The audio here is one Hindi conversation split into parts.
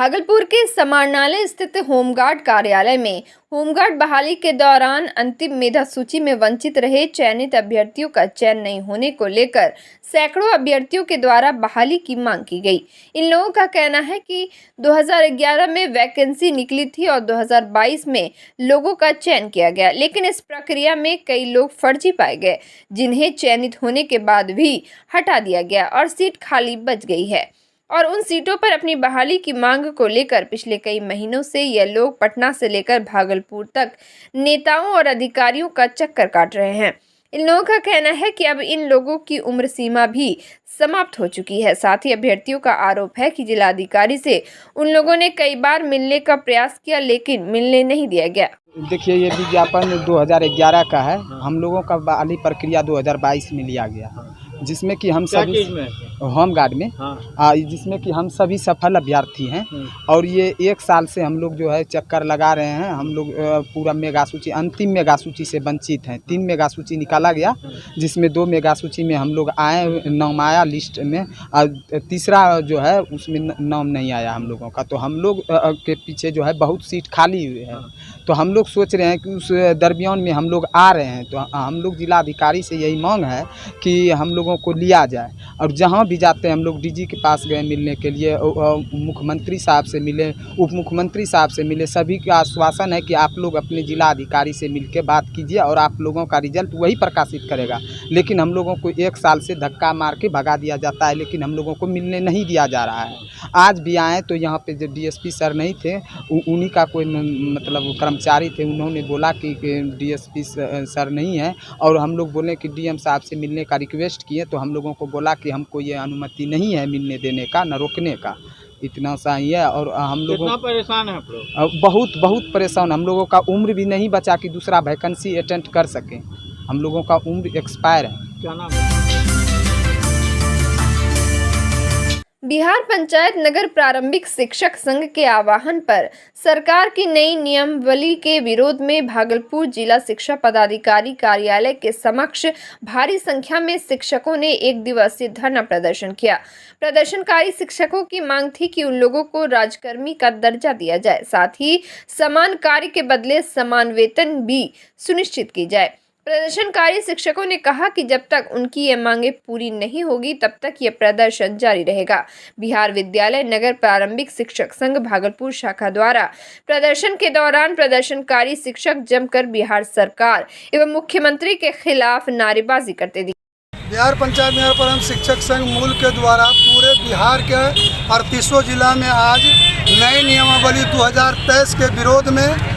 भागलपुर के समाहरणालय स्थित होमगार्ड कार्यालय में होमगार्ड बहाली के दौरान अंतिम मेधा सूची में वंचित रहे चयनित अभ्यर्थियों का चयन नहीं होने को लेकर सैकड़ों अभ्यर्थियों के द्वारा बहाली की मांग की गई। इन लोगों का कहना है कि 2011 में वैकेंसी निकली थी और 2022 में लोगों का चयन किया गया, लेकिन इस प्रक्रिया में कई लोग फर्जी पाए गए, जिन्हें चयनित होने के बाद भी हटा दिया गया और सीट खाली बच गई है। और उन सीटों पर अपनी बहाली की मांग को लेकर पिछले कई महीनों से ये लोग पटना से लेकर भागलपुर तक नेताओं और अधिकारियों का चक्कर काट रहे हैं। इन लोगों का कहना है कि अब इन लोगों की उम्र सीमा भी समाप्त हो चुकी है। साथ ही अभ्यर्थियों का आरोप है कि जिलाधिकारी से उन लोगों ने कई बार मिलने का प्रयास किया, लेकिन मिलने नहीं दिया गया। देखिए, ये विज्ञापन 2011 का है। हम लोगों का बहाली प्रक्रिया 2022 में लिया गया, जिसमें कि हम सभी होमगार्ड में जिसमें कि हम सभी सफल अभ्यर्थी हैं। और ये 1 साल से हम लोग जो है चक्कर लगा रहे हैं। हम लोग पूरा मेगा सूची, अंतिम मेगा सूची से वंचित हैं। 3 मेगा सूची निकाला गया, जिसमें 2 मेगा सूची में हम लोग आए, नाम आया लिस्ट में, और तीसरा जो है उसमें नाम नहीं आया हम लोगों का। तो हम लोग के पीछे जो है बहुत सीट खाली हुई है। तो हम लोग सोच रहे हैं कि उस दरमियान में हम लोग आ रहे हैं, तो हम लोग जिलाधिकारी से यही मांग है कि हम लोगों को लिया जाए। और जहां भी जाते हैं हम लोग डीजी के पास गए मिलने के लिए, मुख्यमंत्री साहब से मिले, उप मुख्यमंत्री साहब से मिले। सभी का आश्वासन है कि आप लोग अपने जिलाधिकारी से मिलकर बात कीजिए और आप लोगों का रिजल्ट वही प्रकाशित करेगा। लेकिन हम लोगों को 1 साल से धक्का मार के भगा दिया जाता है, लेकिन हम लोगों को मिलने नहीं दिया जा रहा है। आज भी आए तो यहाँ पे जो डीएसपी सर नहीं थे, उन्हीं का कोई मतलब कर्मचारी थे, उन्होंने बोला कि डीएसपी सर नहीं है। और हम लोग बोले कि डीएम साहब से मिलने का रिक्वेस्ट किए, तो हम लोगों को बोला कि हमको ये अनुमति नहीं है मिलने देने का, न रोकने का। इतना सा ही है। और हम लोग परेशान है, बहुत परेशान। हम लोगों का उम्र भी नहीं बचा कि दूसरा वैकेंसी अटेंड कर सकें। हम लोगों का उम्र एक्सपायर है। क्या नाम है? बिहार पंचायत नगर प्रारंभिक शिक्षक संघ के आह्वान पर सरकार की नई नियमावली के विरोध में भागलपुर जिला शिक्षा पदाधिकारी कार्यालय के समक्ष भारी संख्या में शिक्षकों ने 1 दिवसीय धरना प्रदर्शन किया। प्रदर्शनकारी शिक्षकों की मांग थी कि उन लोगों को राजकर्मी का दर्जा दिया जाए, साथ ही समान कार्य के बदले समान वेतन भी सुनिश्चित की जाए। प्रदर्शनकारी शिक्षकों ने कहा कि जब तक उनकी ये मांगे पूरी नहीं होगी तब तक ये प्रदर्शन जारी रहेगा। बिहार विद्यालय नगर प्रारंभिक शिक्षक संघ भागलपुर शाखा द्वारा प्रदर्शन के दौरान प्रदर्शनकारी शिक्षक जमकर बिहार सरकार एवं मुख्यमंत्री के खिलाफ नारेबाजी करते दिखे। बिहार पंचायत नगर प्रारंभिक शिक्षक संघ मूल के द्वारा पूरे बिहार के 38 जिला में आज नई नियमावली 2023 के विरोध में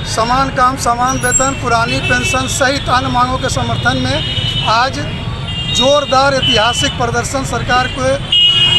समान काम समान वेतन, पुरानी पेंशन सहित अन्य मांगों के समर्थन में आज जोरदार ऐतिहासिक प्रदर्शन सरकार के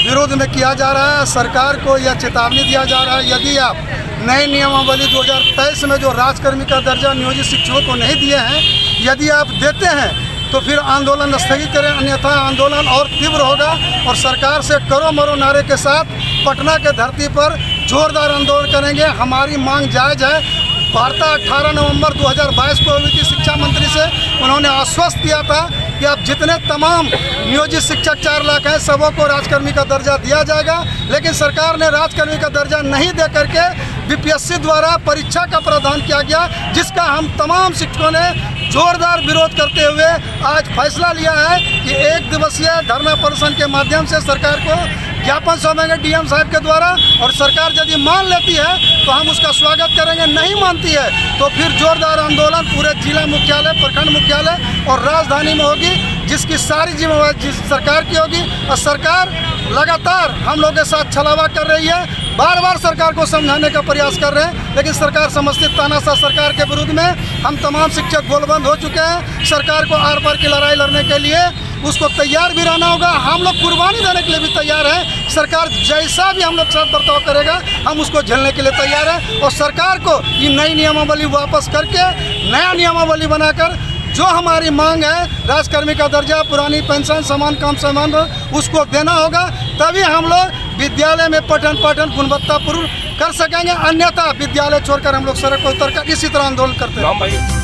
विरोध में किया जा रहा है। सरकार को यह चेतावनी दिया जा रहा है, यदि आप नई नियमावली 2023 में जो राजकर्मी का दर्जा नियोजित शिक्षकों को नहीं दिए हैं, यदि आप देते हैं तो फिर आंदोलन स्थगित करें, अन्यथा आंदोलन और तीव्र होगा। और सरकार से करो मरो नारे के साथ पटना के धरती पर जोरदार आंदोलन करेंगे। हमारी मांग जायज है। वार्ता 18 नवंबर 2022 को हुई थी शिक्षा मंत्री से। उन्होंने आश्वस्त किया था कि अब जितने तमाम नियोजित शिक्षक 4 लाख हैं, सबों को राजकर्मी का दर्जा दिया जाएगा। लेकिन सरकार ने राजकर्मी का दर्जा नहीं दे करके बीपीएससी द्वारा परीक्षा का प्रावधान किया गया, जिसका हम तमाम शिक्षकों ने जोरदार विरोध करते हुए आज फैसला लिया है कि 1 दिवसीय धरना प्रदर्शन के माध्यम से सरकार को ज्ञापन सौंपेंगे डीएम साहब के द्वारा। और सरकार यदि मान लेती है तो हम उसका स्वागत करेंगे, नहीं मानती है तो फिर जोरदार आंदोलन पूरे जिला मुख्यालय, प्रखंड मुख्यालय और राजधानी में होगी, जिसकी सारी जिम्मेवारी सरकार की होगी। और सरकार लगातार हम लोग के साथ छलावा कर रही है, बार बार सरकार को समझाने का प्रयास कर रहे हैं, लेकिन सरकार समझती। तानाशाह सरकार के विरुद्ध में हम तमाम शिक्षक गोलबंद हो चुके हैं। सरकार को आर पार की लड़ाई लड़ने के लिए उसको तैयार भी रहना होगा। हम लोग कुर्बानी देने के लिए भी तैयार हैं। सरकार जैसा भी हम लोग साथ बर्ताव करेगा, हम उसको झेलने के लिए तैयार हैं। और सरकार को ये नई नियमावली वापस करके नया नियमावली बनाकर जो हमारी मांग है, राजकर्मी का दर्जा, पुरानी पेंशन, समान काम समान, उसको देना होगा। तभी हम लोग विद्यालय में पठन पाठन गुणवत्तापूर्ण कर सकेंगे। अन्यथा विद्यालय छोड़कर हम लोग सड़क पर उतरकर इसी तरह आंदोलन करते हैं।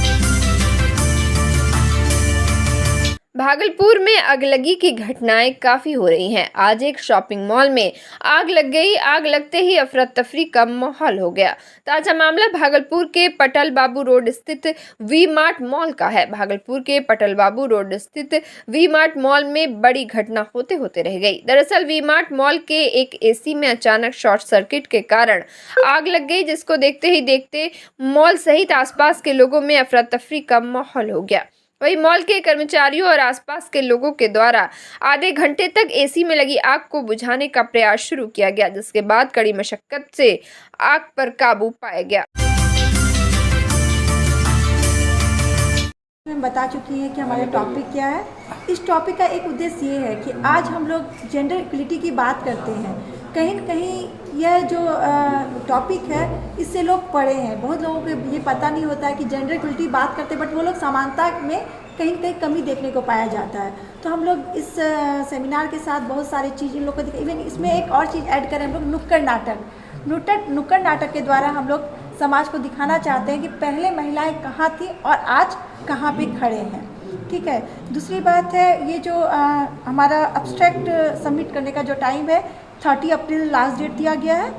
भागलपुर में अगलगी की घटनाएं काफी हो रही हैं। आज एक शॉपिंग मॉल में आग लग गई। आग लगते ही अफरा तफरी का माहौल हो गया। ताजा मामला भागलपुर के पटल बाबू रोड स्थित वी मार्ट मॉल का है। भागलपुर के पटल बाबू रोड स्थित वी मार्ट मॉल में बड़ी घटना होते होते रह गई। दरअसल वी मार्ट मॉल के एक एसी में अचानक शॉर्ट सर्किट के कारण आग लग गई, जिसको देखते ही देखते मॉल सहित आसपास के लोगों में अफरा तफरी का माहौल हो गया। वही मॉल के कर्मचारियों और आसपास के लोगों के द्वारा आधे घंटे तक एसी में लगी आग को बुझाने का प्रयास शुरू किया गया, जिसके बाद कड़ी मशक्कत से आग पर काबू पाया गया। मैं बता चुकी हैं कि हमारा टॉपिक क्या है। इस टॉपिक का एक उद्देश्य ये है कि आज हम लोग जेंडर इक्वलिटी की बात करते हैं। कहीं न कहीं यह जो टॉपिक है इससे लोग पढ़े हैं। बहुत लोगों को ये पता नहीं होता है कि जेंडर इक्वलिटी बात करते हैं, बट वो लोग समानता में कहीं कहीं कमी देखने को पाया जाता है। तो हम लोग इस सेमिनार के साथ बहुत सारी चीज़ इन लोग को इवन इसमें एक और चीज़ ऐड करें, हम लोग नुक्कड़ नाटक के द्वारा हम लोग समाज को दिखाना चाहते हैं कि पहले महिलाएं कहाँ थी और आज कहाँ पे खड़े हैं। ठीक है। दूसरी बात है, ये जो हमारा अब्स्ट्रैक्ट सबमिट करने का जो टाइम है 30 अप्रैल लास्ट डेट दिया गया है,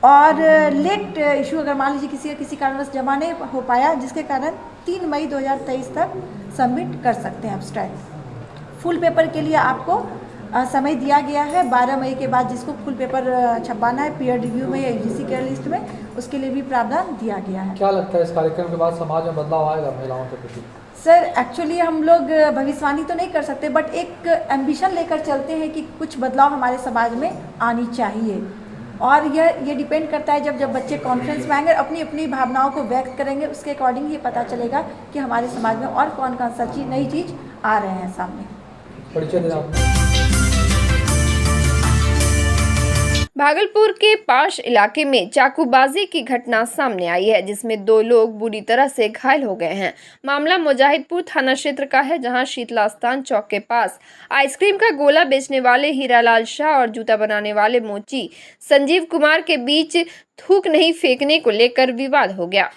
और लेट इशू अगर मान लीजिए किसी कारणवश जमा नहीं हो पाया, जिसके कारण 3 मई 2023 तक सबमिट कर सकते हैं अब्स्ट्रैक्ट। फुल पेपर के लिए आपको समय दिया गया है 12 मई के बाद। जिसको फुल पेपर छपवाना है पीयर रिव्यू में या यूजीसी केयर लिस्ट में, उसके लिए भी प्रावधान दिया गया है। क्या लगता है इस कार्यक्रम के बाद समाज में बदलाव आएगा महिलाओं के प्रति? सर एक्चुअली हम लोग भविष्यवाणी तो नहीं कर सकते, बट एक एम्बिशन लेकर चलते हैं कि कुछ बदलाव हमारे समाज में आनी चाहिए। और ये डिपेंड करता है जब बच्चे कॉन्फ्रेंस में आएंगे, अपनी अपनी भावनाओं को व्यक्त करेंगे, उसके अकॉर्डिंग ये पता चलेगा कि हमारे समाज में और कौन कौन सा नई चीज़ आ रहे हैं सामने। परिचय देना आपने। भागलपुर के पाश इलाके में चाकूबाजी की घटना सामने आई है, जिसमें 2 लोग बुरी तरह से घायल हो गए हैं। मामला मुजाहिदपुर थाना क्षेत्र का है, जहां शीतलास्थान चौक के पास आइसक्रीम का गोला बेचने वाले हीरालाल शाह और जूता बनाने वाले मोची संजीव कुमार के बीच थूक नहीं फेंकने को लेकर विवाद हो गया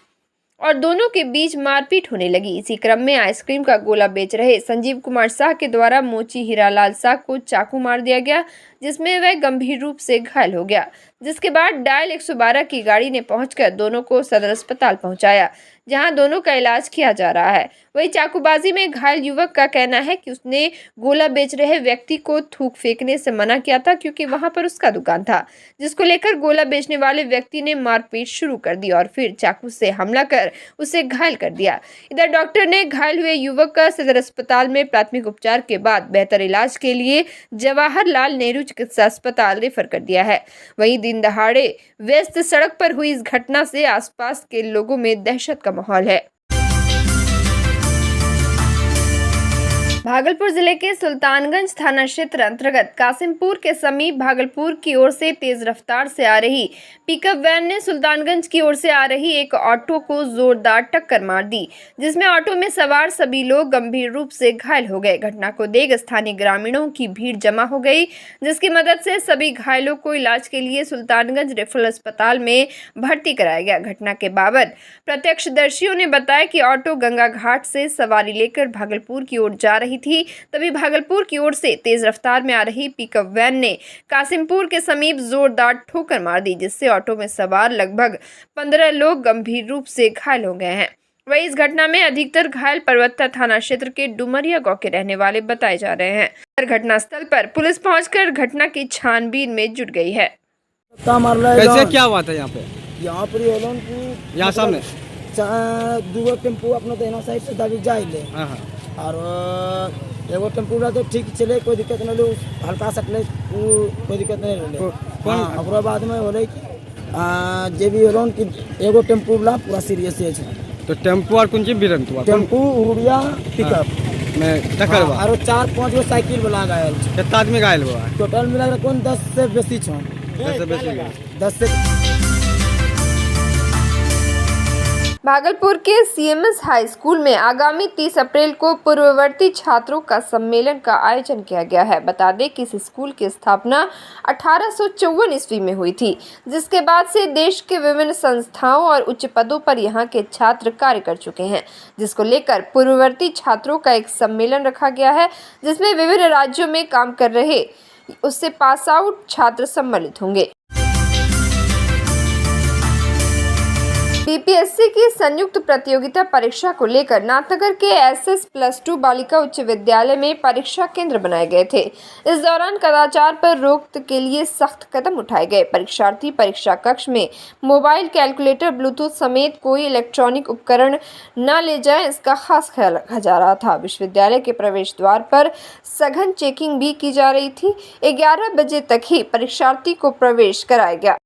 और दोनों के बीच मारपीट होने लगी। इसी क्रम में आइसक्रीम का गोला बेच रहे संजीव कुमार शाह के द्वारा मोची हीरालाल शाह को चाकू मार दिया गया, जिसमें वह गंभीर रूप से घायल हो गया। जिसके बाद डायल 112 की गाड़ी ने पहुंचकर दोनों को सदर अस्पताल पहुंचाया, जहां दोनों का इलाज किया जा रहा है। वही चाकूबाजी में घायल युवक का कहना है कि उसने गोला बेच रहे व्यक्ति को थूक फेंकने से मना किया था, क्योंकि वहां पर उसका दुकान था, जिसको लेकर गोला बेचने वाले व्यक्ति ने मारपीट शुरू कर दी और फिर चाकू से हमला कर उसे घायल कर दिया। इधर डॉक्टर ने घायल हुए युवक का सदर अस्पताल में प्राथमिक उपचार के बाद बेहतर इलाज के लिए जवाहरलाल नेहरू चिकित्सा अस्पताल रेफर कर दिया है। वहीं दिन दहाड़े व्यस्त सड़क पर हुई इस घटना से आसपास के लोगों में दहशत का माहौल है। भागलपुर जिले के सुल्तानगंज थाना क्षेत्र अंतर्गत कासिमपुर के समीप भागलपुर की ओर से तेज रफ्तार से आ रही पिकअप वैन ने सुल्तानगंज की ओर से आ रही एक ऑटो को जोरदार टक्कर मार दी, जिसमें ऑटो में सवार सभी लोग गंभीर रूप से घायल हो गए। घटना को देख स्थानीय ग्रामीणों की भीड़ जमा हो गई, जिसकी मदद से सभी घायलों को इलाज के लिए सुल्तानगंज रेफरल अस्पताल में भर्ती कराया गया। घटना के बाबत प्रत्यक्षदर्शियों ने बताया कि ऑटो गंगा घाट से सवारी लेकर भागलपुर की ओर जा रही थी, तभी भागलपुर की ओर से तेज रफ्तार में आ रही पिकअप वैन ने कासिमपुर के समीप जोरदार ठोकर मार दी, जिससे ऑटो में सवार लगभग 15 लोग गंभीर रूप से घायल हो गए हैं। वहीं इस घटना में अधिकतर घायल पर्वता थाना क्षेत्र के डुमरिया गांव के रहने वाले बताए जा रहे हैं। घटनास्थल पर पुलिस पहुंचकर घटना की छानबीन में जुट गई है। कैसे क्या हुआ था यहाँ पे? यहाँ पर यहाँ सामने दूगो टेम्पू अपना देना साइड से दाबी जाइले और एगो टेम्पू रहा तो ठीक चले, कोई दिक्कत नहीं, हल्का सटले कोई दिक्कत नहीं रहे। ओकरा बाद में होले जे भी होलन कि एगो टेम्पू ला पूरा सीरियस है। तो टेम्पू और कौन चीज भिड़ंत हुआ? टेम्पू उड़िया पिकअप में टक्कर हुआ और 4-5 गो साइकिल वाला घायल। कितना आदमी घायल हुआ? टोटल मिला कौन 10 से बेसी छो। 10 से बेसी। 10 से भागलपुर के सीएमएस हाई स्कूल में आगामी 30 अप्रैल को पूर्ववर्ती छात्रों का सम्मेलन का आयोजन किया गया है। बता दें कि इस स्कूल की स्थापना 1854 ईस्वी में हुई थी, जिसके बाद से देश के विभिन्न संस्थाओं और उच्च पदों पर यहाँ के छात्र कार्य कर चुके हैं, जिसको लेकर पूर्ववर्ती छात्रों का एक सम्मेलन रखा गया है, जिसमें विभिन्न राज्यों में काम कर रहे उससे पास आउट छात्र सम्मिलित होंगे। बीपीएससी की संयुक्त प्रतियोगिता परीक्षा को लेकर नाथनगर के SS+2 बालिका उच्च विद्यालय में परीक्षा केंद्र बनाए गए थे। इस दौरान कदाचार पर रोक के लिए सख्त कदम उठाए गए। परीक्षार्थी परीक्षा कक्ष में मोबाइल, कैलकुलेटर, ब्लूटूथ समेत कोई इलेक्ट्रॉनिक उपकरण न ले जाएं, इसका खास ख्याल रखा जा रहा था। विश्वविद्यालय के प्रवेश द्वार पर सघन चेकिंग भी की जा रही थी। 11 बजे तक ही परीक्षार्थी को प्रवेश कराया गया।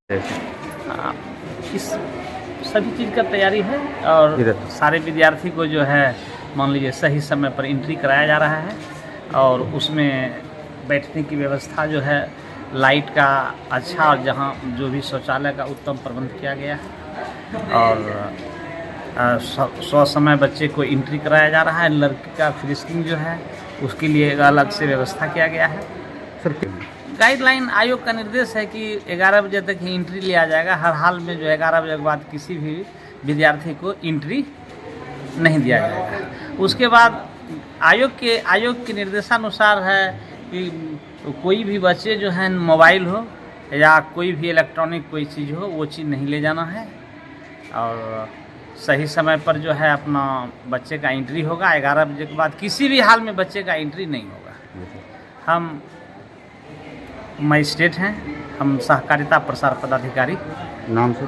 सभी चीज़ का तैयारी है और सारे विद्यार्थी को जो है मान लीजिए सही समय पर एंट्री कराया जा रहा है और उसमें बैठने की व्यवस्था जो है लाइट का अच्छा और जहां जो भी शौचालय का उत्तम प्रबंध किया गया है और सौ समय बच्चे को एंट्री कराया जा रहा है। लड़की का फ्रिस्किंग जो है उसके लिए एक अलग से व्यवस्था किया गया है। गाइडलाइन आयोग का निर्देश है कि 11 बजे तक ही एंट्री लिया जाएगा। हर हाल में जो 11 बजे के बाद किसी भी विद्यार्थी को एंट्री नहीं दिया जाएगा। उसके बाद आयोग के निर्देशानुसार है कि कोई भी बच्चे जो हैं मोबाइल हो या कोई भी इलेक्ट्रॉनिक कोई चीज़ हो वो चीज़ नहीं ले जाना है और सही समय पर जो है अपना बच्चे का एंट्री होगा। 11 बजे के बाद किसी भी हाल में बच्चे का एंट्री नहीं होगा। हम मजिस्ट्रेट हैं, हम सहकारिता प्रसार पदाधिकारी नाम से।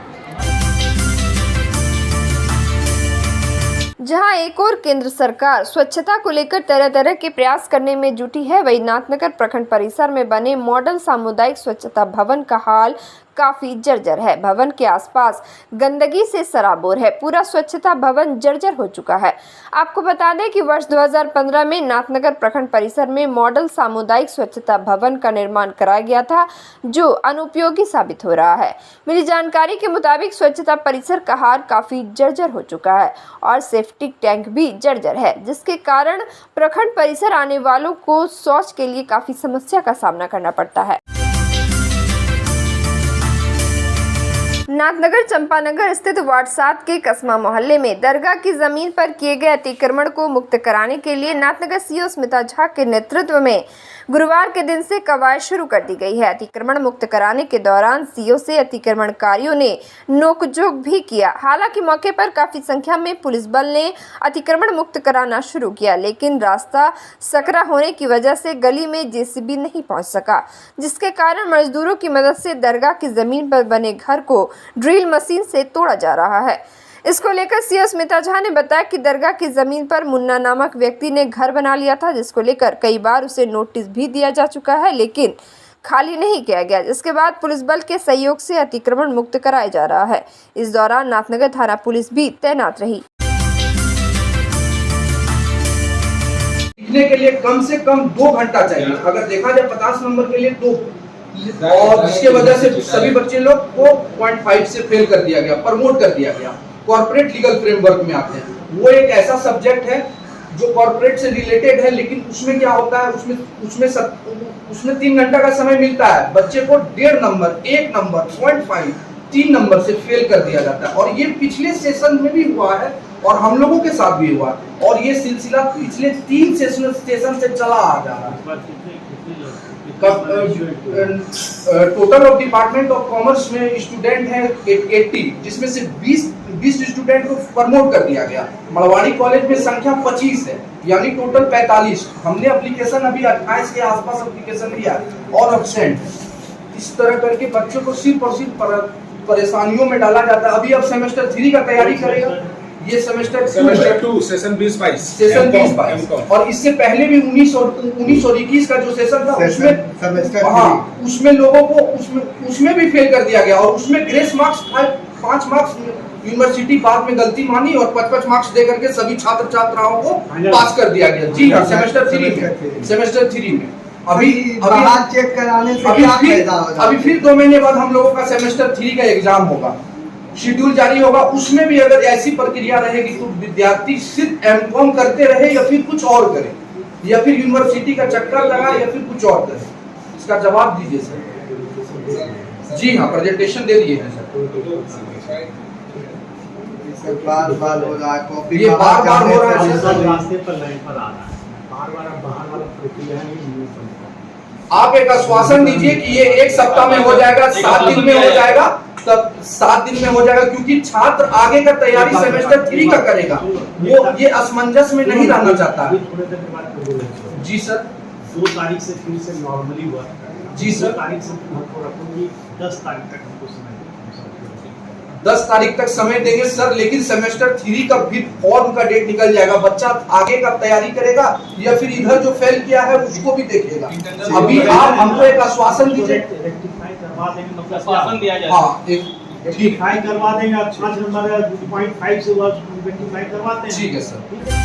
जहां एक और केंद्र सरकार स्वच्छता को लेकर तरह तरह के प्रयास करने में जुटी है, वहीं नाथनगर प्रखंड परिसर में बने मॉडल सामुदायिक स्वच्छता भवन का हाल काफी जर्जर है। भवन के आसपास गंदगी से सराबोर है। पूरा स्वच्छता भवन जर्जर हो चुका है। आपको बता दें कि वर्ष 2015 में नाथनगर प्रखंड परिसर में मॉडल सामुदायिक स्वच्छता भवन का निर्माण कराया गया था, जो अनुपयोगी साबित हो रहा है। मिली जानकारी के मुताबिक स्वच्छता परिसर का हाल काफी जर्जर हो चुका है और सेफ्टी टैंक भी जर्जर है, जिसके कारण प्रखंड परिसर आने वालों को शौच के लिए काफी समस्या का सामना करना पड़ता है। नाथनगर चंपानगर स्थित वार्ड 7 के कस्मा मोहल्ले में दरगाह की जमीन पर किए गए अतिक्रमण को मुक्त कराने के लिए नाथनगर सीओ स्मिता झा के नेतृत्व में गुरुवार के दिन से कवायद शुरू कर दी गई है। अतिक्रमण मुक्त कराने के दौरान सीओ से अतिक्रमणकारियों ने नोकझोंक भी किया। हालांकि मौके पर काफी संख्या में पुलिस बल ने अतिक्रमण मुक्त कराना शुरू किया, लेकिन रास्ता सकरा होने की वजह से गली में जेसीबी नहीं पहुंच सका, जिसके कारण मजदूरों की मदद से दरगाह की जमीन पर बने घर को ड्रिल मशीन से तोड़ा जा रहा है। इसको लेकर सीओ स्मिता झा ने बताया कि दरगाह की जमीन पर मुन्ना नामक व्यक्ति ने घर बना लिया था, जिसको लेकर कई बार उसे नोटिस भी दिया जा चुका है, लेकिन खाली नहीं किया गया, जिसके बाद पुलिस बल के सहयोग से अतिक्रमण मुक्त कराया जा रहा है। इस दौरान नाथनगर थाना पुलिस भी तैनात रही। लिखने के लिए कम से कम 2 घंटा चाहिए, अगर देखा जाए 50 नंबर के लिए 2, और जिसके वजह से सभी बच्चे लोग को 0.5 से फेल कर दिया गया, प्रमोट कर दिया गया। कॉर्पोरेट लीगल फ्रेमवर्क में आते हैं। वो एक ऐसा सब्जेक्ट है जो कॉर्पोरेट से रिलेटेड है, लेकिन उसमें क्या होता है, उसमें 3 घंटा का समय मिलता है। बच्चे को 1.5 नंबर, 1 नंबर, 0.5, 3 नंबर से फेल कर दिया जाता है। और ये पिछले सेशन में भी हुआ है और हम लोगों के साथ भी हुआ, और ये सिलसिला पिछले 3 सेशन से चला आ जा रहा है। Total of department of commerce में स्टूडेंट हैं 80, जिसमें से 20 स्टूडेंट को प्रमोट कर दिया गया। मड़वाड़ी कॉलेज में संख्या 25 है, यानी टोटल 45। हमने एप्लीकेशन अभी 28 के आसपास एप्लीकेशन लिया और एब्सेंट। इस तरह करके बच्चों को सिर्फ और सिर्फ परेशानियों में डाला जाता है। अभी अब सेमेस्टर 3 का तैयारी करेगा, ये सेमेस्टर 2 सेशन 20-22 और इससे पहले भी 19 और 21 का जो सेशन था उसमें लोगों को उसमें भी फेल कर दिया गया, और उसमें ग्रेस मार्क्स 5 मार्क्स यूनिवर्सिटी बाद में गलती मानी और 55 मार्क्स दे करके सभी छात्र छात्राओं को पास कर दिया गया। जी हाँ, सेमेस्टर 3 में अभी चेक कराने से अभी फिर 2 महीने बाद हम लोगों का सेमेस्टर 3 का एग्जाम होगा। शेड्यूल जारी होगा, उसमें भी अगर ऐसी प्रक्रिया रहेगी तो विद्यार्थी सिर्फ एमकॉम करते रहे या फिर कुछ और करे, या फिर यूनिवर्सिटी का चक्कर लगा या फिर कुछ और करे, इसका जवाब दीजिए सर। जी हाँ, प्रेजेंटेशन दे दिए हैं सर। बार बार हो रहा है, कॉपी ये बार बार हो रहा है सर। रास्ते पर लाइन पर आ रहा है, बाहर वाला प्रक्रिया है। आप एक आश्वासन दीजिए कि ये 1 सप्ताह में हो जाएगा, 7 दिन में हो जाएगा, तब 7 दिन में हो जाएगा, क्योंकि छात्र आगे का तैयारी सेमेस्टर 3 का करेगा, वो ये असमंजस में नहीं रहना चाहता है। थोड़ी देर बाद जी सर। 2 तारीख से फिर से नॉर्मली हुआ। जी सर। 2 तारीख से हमको रखो कि 10 तारीख तक हमको समय 10 तारीख तक समय देंगे सर, लेकिन सेमेस्टर 3 का फिर फॉर्म का डेट निकल जाएगा, बच्चा आगे का तैयारी करेगा या फिर इधर जो फेल किया है उसको भी देखेगा। अभी आप हमको एक आश्वासन दीजिए। रेक्टिफाई करवा देंगे, मतलब आश्वासन दिया जाए। हाँ, एक रेक्टिफाई करवा देंगे, 5 नंबर 2.5 से रेक्टिफाई करवाते हैं। ठीक है सर।